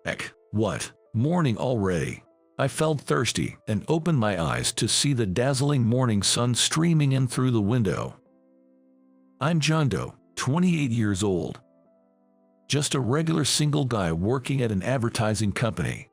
Heck, what? Morning already. I felt thirsty and opened my eyes to see the dazzling morning sun streaming in through the window. I'm John Doe, 28 years old. Just a regular single guy working at an advertising company.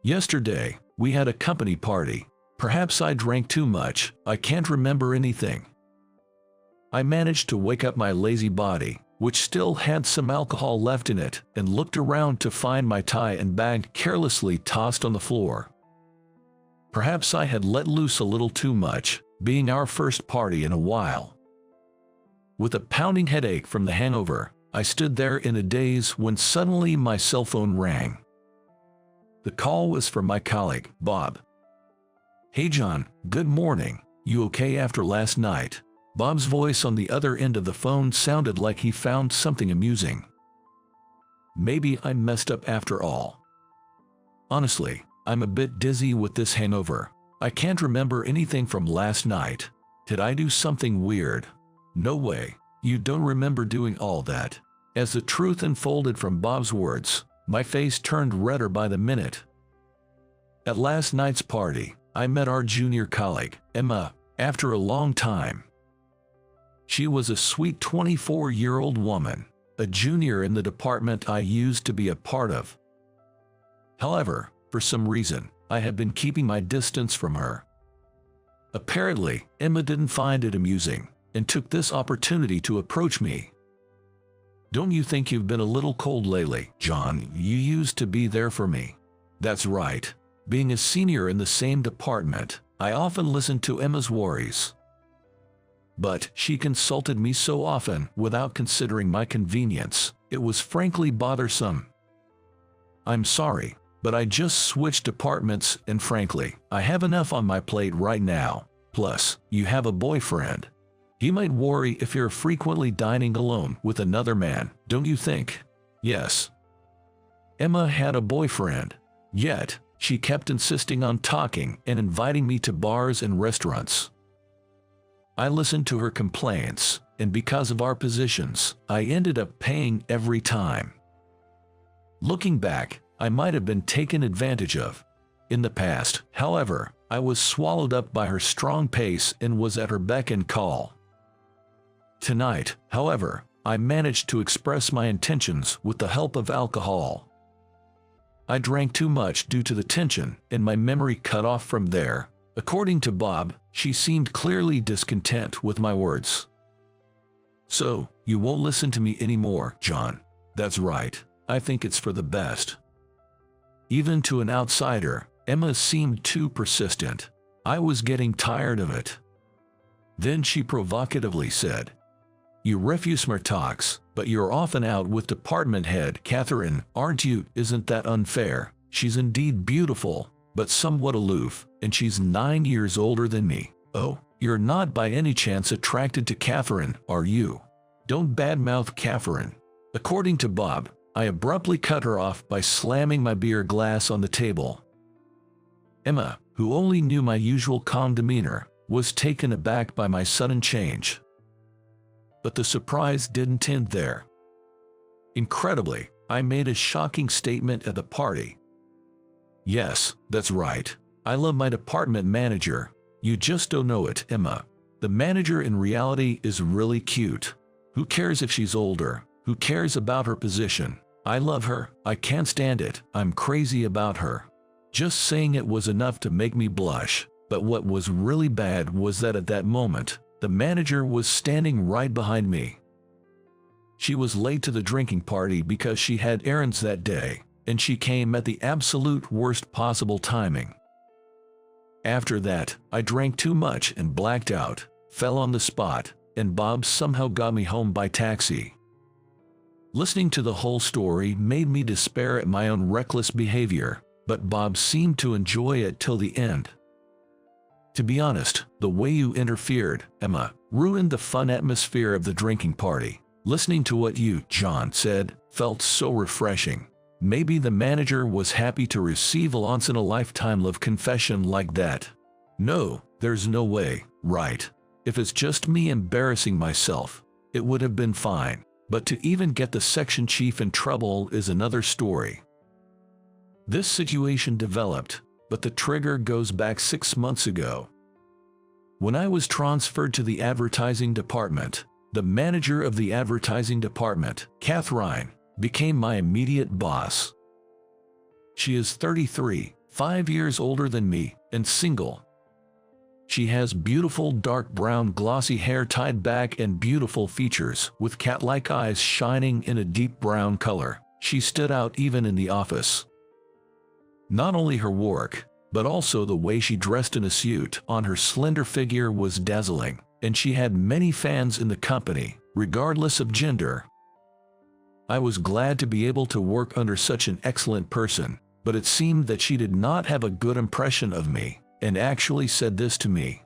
Yesterday, we had a company party. Perhaps I drank too much, I can't remember anything. I managed to wake up my lazy body, which still had some alcohol left in it, and looked around to find my tie and bag carelessly tossed on the floor. Perhaps I had let loose a little too much, being our first party in a while. With a pounding headache from the hangover, I stood there in a daze when suddenly my cell phone rang. The call was from my colleague, Bob. "Hey John, good morning. You okay after last night?" Bob's voice on the other end of the phone sounded like he found something amusing. Maybe I messed up after all. Honestly, I'm a bit dizzy with this hangover. I can't remember anything from last night. Did I do something weird? No way. You don't remember doing all that. As the truth unfolded from Bob's words, my face turned redder by the minute. At last night's party, I met our junior colleague, Emma, after a long time. She was a sweet 24-year-old woman, a junior in the department I used to be a part of. However, for some reason, I had been keeping my distance from her. Apparently, Emma didn't find it amusing, and took this opportunity to approach me. "Don't you think you've been a little cold lately, John? You used to be there for me." That's right. Being a senior in the same department, I often listened to Emma's worries. But she consulted me so often without considering my convenience, it was frankly bothersome. "I'm sorry, but I just switched departments and frankly, I have enough on my plate right now. Plus, you have a boyfriend. He might worry if you're frequently dining alone with another man, don't you think?" Yes. Emma had a boyfriend. Yet, she kept insisting on talking and inviting me to bars and restaurants. I listened to her complaints, and because of our positions, I ended up paying every time. Looking back, I might have been taken advantage of. In the past, however, I was swallowed up by her strong pace and was at her beck and call. Tonight, however, I managed to express my intentions with the help of alcohol. I drank too much due to the tension, and my memory cut off from there. According to Bob, she seemed clearly discontent with my words. "So, you won't listen to me anymore, John?" "That's right. I think it's for the best." Even to an outsider, Emma seemed too persistent. I was getting tired of it. Then she provocatively said, "You refuse smart talks, but you're often out with department head Catherine, aren't you? Isn't that unfair? She's indeed beautiful, but somewhat aloof, and she's 9 years older than me." "Oh, you're not by any chance attracted to Catherine, are you?" "Don't badmouth Catherine." According to Bob, I abruptly cut her off by slamming my beer glass on the table. Emma, who only knew my usual calm demeanor, was taken aback by my sudden change. But the surprise didn't end there. Incredibly, I made a shocking statement at the party. "Yes, that's right. I love my department manager. You just don't know it, Emma. The manager in reality is really cute. Who cares if she's older? Who cares about her position? I love her. I can't stand it. I'm crazy about her." Just saying it was enough to make me blush, but what was really bad was that at that moment, the manager was standing right behind me. She was late to the drinking party because she had errands that day, and she came at the absolute worst possible timing. After that, I drank too much and blacked out, fell on the spot, and Bob somehow got me home by taxi. Listening to the whole story made me despair at my own reckless behavior, but Bob seemed to enjoy it till the end. To be honest, the way you interfered, Emma, ruined the fun atmosphere of the drinking party. Listening to what you, John, said felt so refreshing. Maybe the manager was happy to receive a once-in-a-lifetime love confession like that. No, there's no way, right? If it's just me embarrassing myself, it would have been fine. But to even get the section chief in trouble is another story. This situation developed, but the trigger goes back 6 months ago. When I was transferred to the advertising department, the manager of the advertising department, Catherine, became my immediate boss. She is 33, 5 years older than me, and single. She has beautiful dark brown glossy hair tied back and beautiful features with cat-like eyes shining in a deep brown color. She stood out even in the office. Not only her work, but also the way she dressed in a suit on her slender figure was dazzling, and she had many fans in the company, regardless of gender. I was glad to be able to work under such an excellent person, but it seemed that she did not have a good impression of me, and actually said this to me.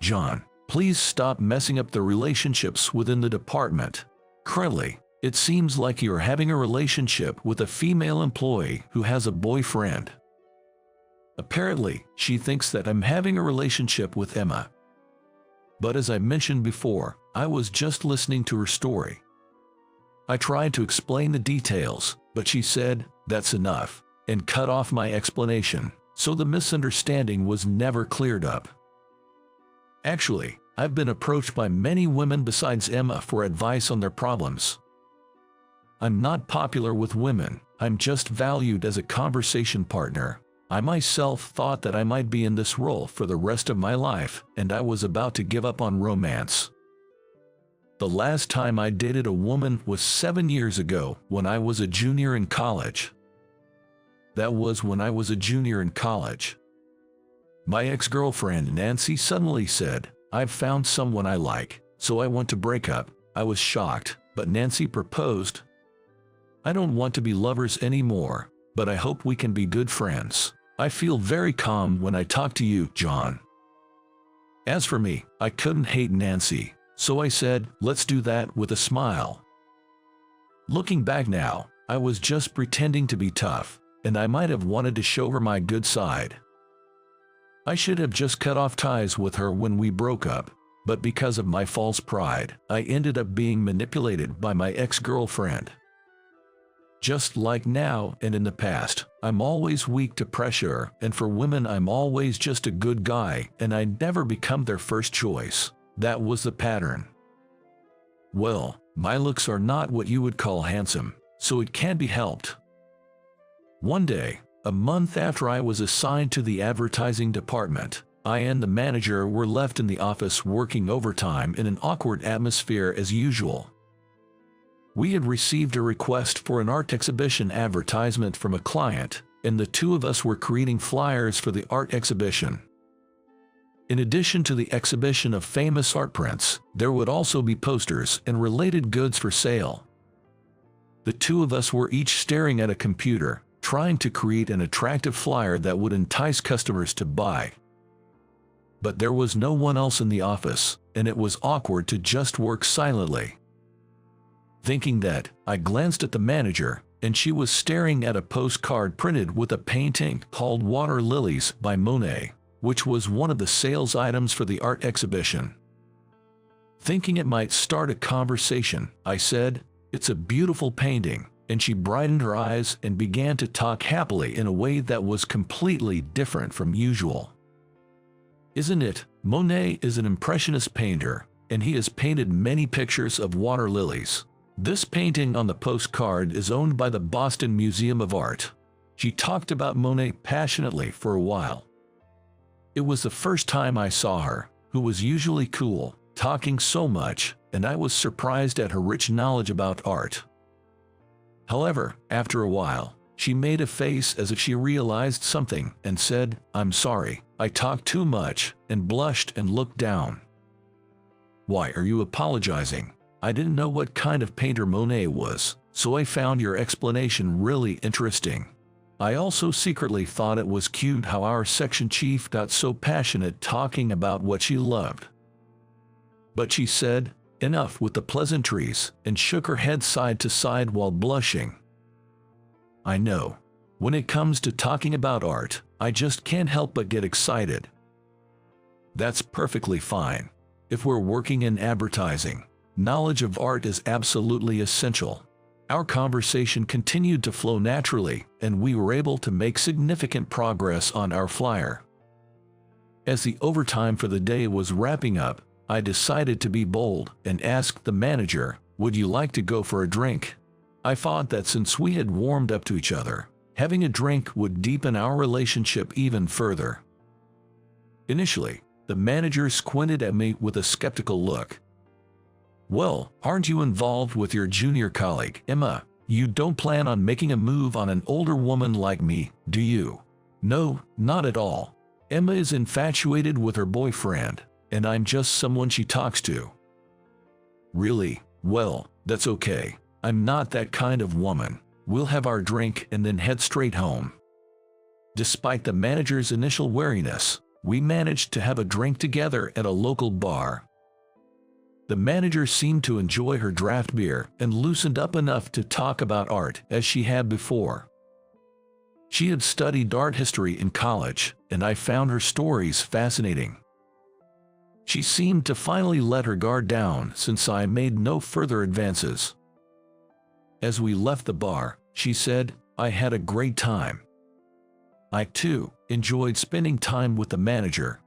"John, please stop messing up the relationships within the department. Currently, it seems like you're having a relationship with a female employee who has a boyfriend. Apparently, she thinks that I'm having a relationship with Emma. But as I mentioned before, I was just listening to her story. I tried to explain the details, but she said, 'That's enough,' and cut off my explanation, so the misunderstanding was never cleared up. Actually, I've been approached by many women besides Emma for advice on their problems. I'm not popular with women, I'm just valued as a conversation partner. I myself thought that I might be in this role for the rest of my life, and I was about to give up on romance. The last time I dated a woman was 7 years ago when I was a junior in college. That was when I was a junior in college. My ex-girlfriend Nancy suddenly said, 'I've found someone I like, so I want to break up.' I was shocked, but Nancy proposed. I don't want to be lovers anymore, but I hope we can be good friends. I feel very calm when I talk to you, John." As for me, I couldn't hate Nancy, so I said, "Let's do that," with a smile. Looking back now, I was just pretending to be tough, and I might have wanted to show her my good side. I should have just cut off ties with her when we broke up, but because of my false pride, I ended up being manipulated by my ex-girlfriend. Just like now and in the past, I'm always weak to pressure, and for women I'm always just a good guy and I never become their first choice. That was the pattern. Well, my looks are not what you would call handsome, so it can't be helped. One day, a month after I was assigned to the advertising department, I and the manager were left in the office working overtime in an awkward atmosphere as usual. We had received a request for an art exhibition advertisement from a client, and the two of us were creating flyers for the art exhibition. In addition to the exhibition of famous art prints, there would also be posters and related goods for sale. The two of us were each staring at a computer, trying to create an attractive flyer that would entice customers to buy. But there was no one else in the office, and it was awkward to just work silently. Thinking that, I glanced at the manager, and she was staring at a postcard printed with a painting called Water Lilies by Monet, which was one of the sales items for the art exhibition. Thinking it might start a conversation, I said, "It's a beautiful painting," and she brightened her eyes and began to talk happily in a way that was completely different from usual. "Isn't it? Monet is an impressionist painter, and he has painted many pictures of water lilies. This painting on the postcard is owned by the Boston Museum of Art." She talked about Monet passionately for a while. It was the first time I saw her, who was usually cool, talking so much, and I was surprised at her rich knowledge about art. However, after a while, she made a face as if she realized something and said, "I'm sorry, I talked too much," and blushed and looked down. "Why are you apologizing? I didn't know what kind of painter Monet was, so I found your explanation really interesting. I also secretly thought it was cute how our section chief got so passionate talking about what she loved." But she said, "Enough with the pleasantries," and shook her head side to side while blushing. I know. When it comes to talking about art, I just can't help but get excited. That's perfectly fine. If we're working in advertising, knowledge of art is absolutely essential. Our conversation continued to flow naturally, and we were able to make significant progress on our flyer. As the overtime for the day was wrapping up, I decided to be bold and asked the manager, "Would you like to go for a drink?" I thought that since we had warmed up to each other, having a drink would deepen our relationship even further. Initially, the manager squinted at me with a skeptical look. "Well, aren't you involved with your junior colleague, Emma? You don't plan on making a move on an older woman like me, do you?" "No, not at all. Emma is infatuated with her boyfriend, and I'm just someone she talks to." "Really? Well, that's okay. I'm not that kind of woman. We'll have our drink and then head straight home." Despite the manager's initial wariness, we managed to have a drink together at a local bar. The manager seemed to enjoy her draft beer and loosened up enough to talk about art as she had before. She had studied art history in college, and I found her stories fascinating. She seemed to finally let her guard down since I made no further advances. As we left the bar, she said, "I had a great time." I, too, enjoyed spending time with the manager.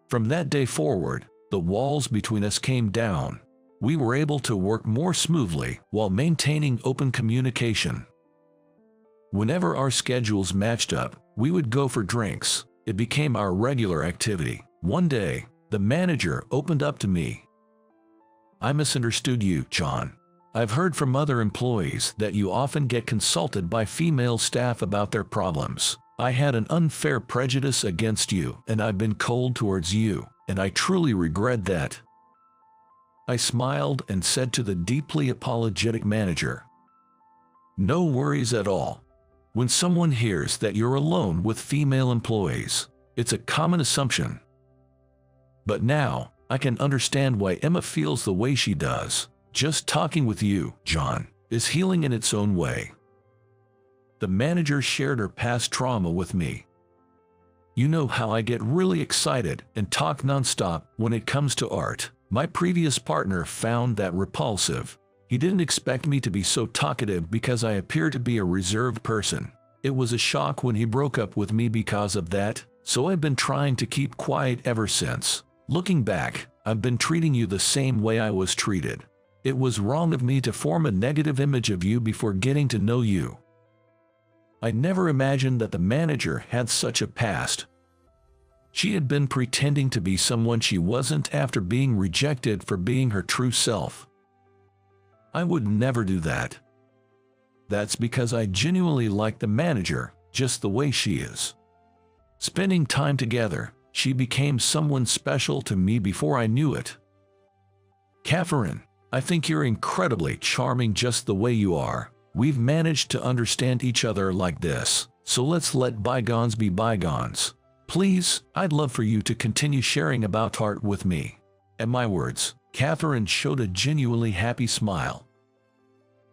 From that day forward, the walls between us came down. We were able to work more smoothly while maintaining open communication. Whenever our schedules matched up, we would go for drinks. It became our regular activity. One day, the manager opened up to me. "I misunderstood you, John. I've heard from other employees that you often get consulted by female staff about their problems. I had an unfair prejudice against you, and I've been cold towards you, and I truly regret that." I smiled and said to the deeply apologetic manager, "No worries at all. When someone hears that you're alone with female employees, it's a common assumption. But now, I can understand why Emma feels the way she does. Just talking with you, John, is healing in its own way." The manager shared her past trauma with me. "You know how I get really excited and talk nonstop when it comes to art. My previous partner found that repulsive. He didn't expect me to be so talkative because I appear to be a reserved person. It was a shock when he broke up with me because of that, so I've been trying to keep quiet ever since. Looking back, I've been treating you the same way I was treated. It was wrong of me to form a negative image of you before getting to know you." I never imagined that the manager had such a past. She had been pretending to be someone she wasn't after being rejected for being her true self. I would never do that. That's because I genuinely like the manager just the way she is. Spending time together, she became someone special to me before I knew it. "Catherine, I think you're incredibly charming just the way you are. We've managed to understand each other like this, so let's let bygones be bygones. Please, I'd love for you to continue sharing about art with me." At my words, Catherine showed a genuinely happy smile.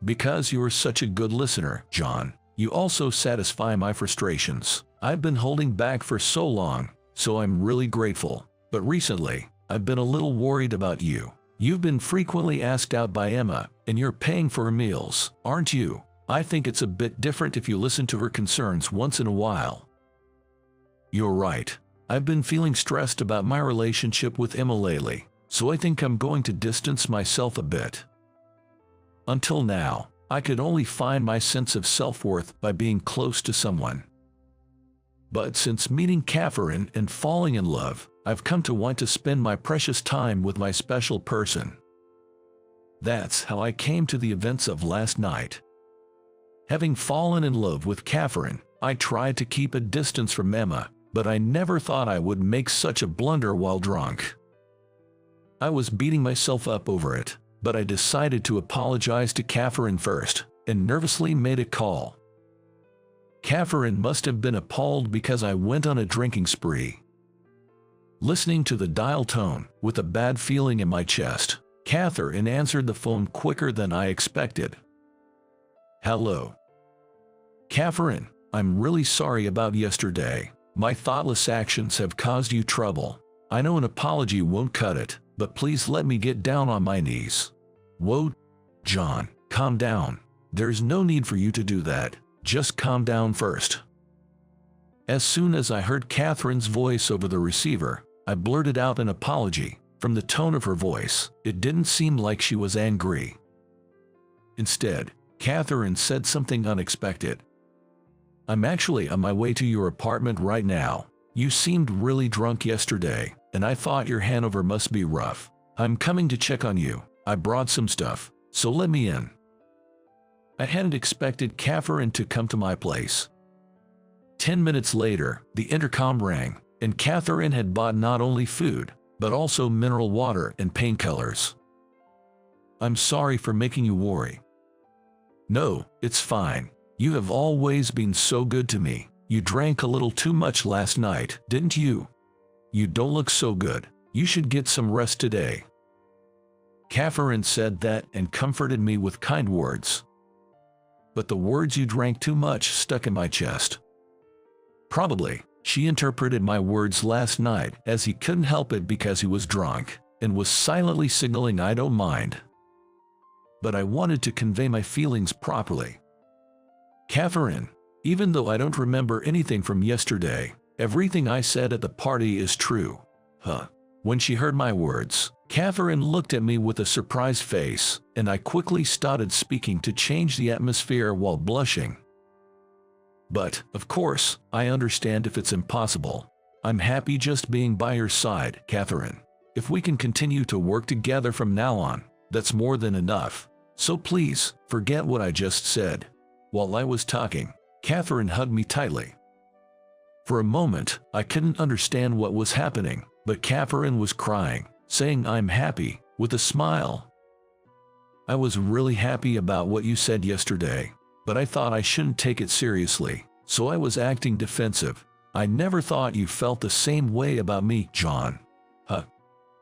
"Because you're such a good listener, John, you also satisfy my frustrations. I've been holding back for so long, so I'm really grateful. But recently, I've been a little worried about you. You've been frequently asked out by Emma, and you're paying for her meals, aren't you? I think it's a bit different if you listen to her concerns once in a while." "You're right. I've been feeling stressed about my relationship with Emma lately, so I think I'm going to distance myself a bit. Until now, I could only find my sense of self-worth by being close to someone. But since meeting Catherine and falling in love, I've come to want to spend my precious time with my special person." That's how I came to the events of last night. Having fallen in love with Catherine, I tried to keep a distance from Emma, but I never thought I would make such a blunder while drunk. I was beating myself up over it, but I decided to apologize to Catherine first, and nervously made a call. Catherine must have been appalled because I went on a drinking spree. Listening to the dial tone, with a bad feeling in my chest, Catherine answered the phone quicker than I expected. "Hello. Catherine, I'm really sorry about yesterday. My thoughtless actions have caused you trouble. I know an apology won't cut it, but please let me get down on my knees." "Whoa, John, calm down. There's no need for you to do that. Just calm down first." As soon as I heard Catherine's voice over the receiver, I blurted out an apology. From the tone of her voice, it didn't seem like she was angry. Instead, Catherine said something unexpected. "I'm actually on my way to your apartment right now. You seemed really drunk yesterday, and I thought your hangover must be rough. I'm coming to check on you. I brought some stuff, so let me in." I hadn't expected Catherine to come to my place. 10 minutes later, the intercom rang, and Catherine had bought not only food, but also mineral water and painkillers. "I'm sorry for making you worry." "No, it's fine. You have always been so good to me. You drank a little too much last night, didn't you? You don't look so good. You should get some rest today." Catherine said that and comforted me with kind words. But the words "you drank too much" stuck in my chest. Probably, she interpreted my words last night as he couldn't help it because he was drunk, and was silently signaling "I don't mind." But I wanted to convey my feelings properly. "Catherine, even though I don't remember anything from yesterday, everything I said at the party is true." Huh. When she heard my words, Catherine looked at me with a surprised face, and I quickly started speaking to change the atmosphere while blushing. "But, of course, I understand if it's impossible. I'm happy just being by your side, Catherine. If we can continue to work together from now on, that's more than enough. So please, forget what I just said." While I was talking, Catherine hugged me tightly. For a moment, I couldn't understand what was happening, but Catherine was crying, saying "I'm happy," with a smile. "I was really happy about what you said yesterday, but I thought I shouldn't take it seriously, so I was acting defensive. I never thought you felt the same way about me, John." "Huh?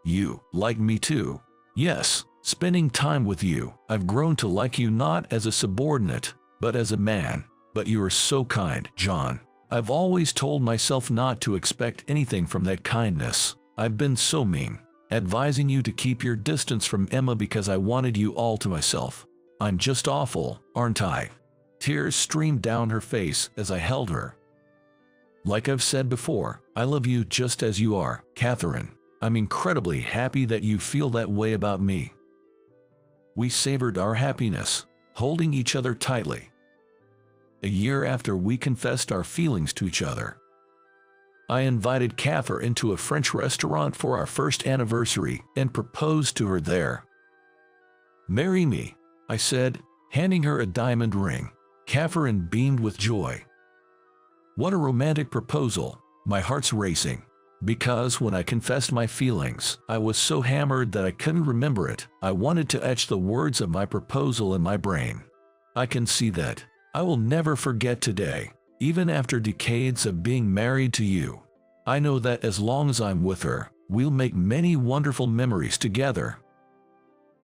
You like me too?" "Yes, spending time with you, I've grown to like you not as a subordinate, but as a man. But you are so kind, John. I've always told myself not to expect anything from that kindness. I've been so mean, advising you to keep your distance from Emma because I wanted you all to myself. I'm just awful, aren't I?" Tears streamed down her face as I held her. "Like I've said before, I love you just as you are, Catherine. I'm incredibly happy that you feel that way about me." We savored our happiness, holding each other tightly. A year after we confessed our feelings to each other, I invited Catherine to a French restaurant for our first anniversary and proposed to her there. "Marry me," I said, handing her a diamond ring. Catherine beamed with joy. What a romantic proposal. My heart's racing. Because when I confessed my feelings, I was so hammered that I couldn't remember it. I wanted to etch the words of my proposal in my brain. I can see that. I will never forget today, even after decades of being married to you. I know that as long as I'm with her, we'll make many wonderful memories together.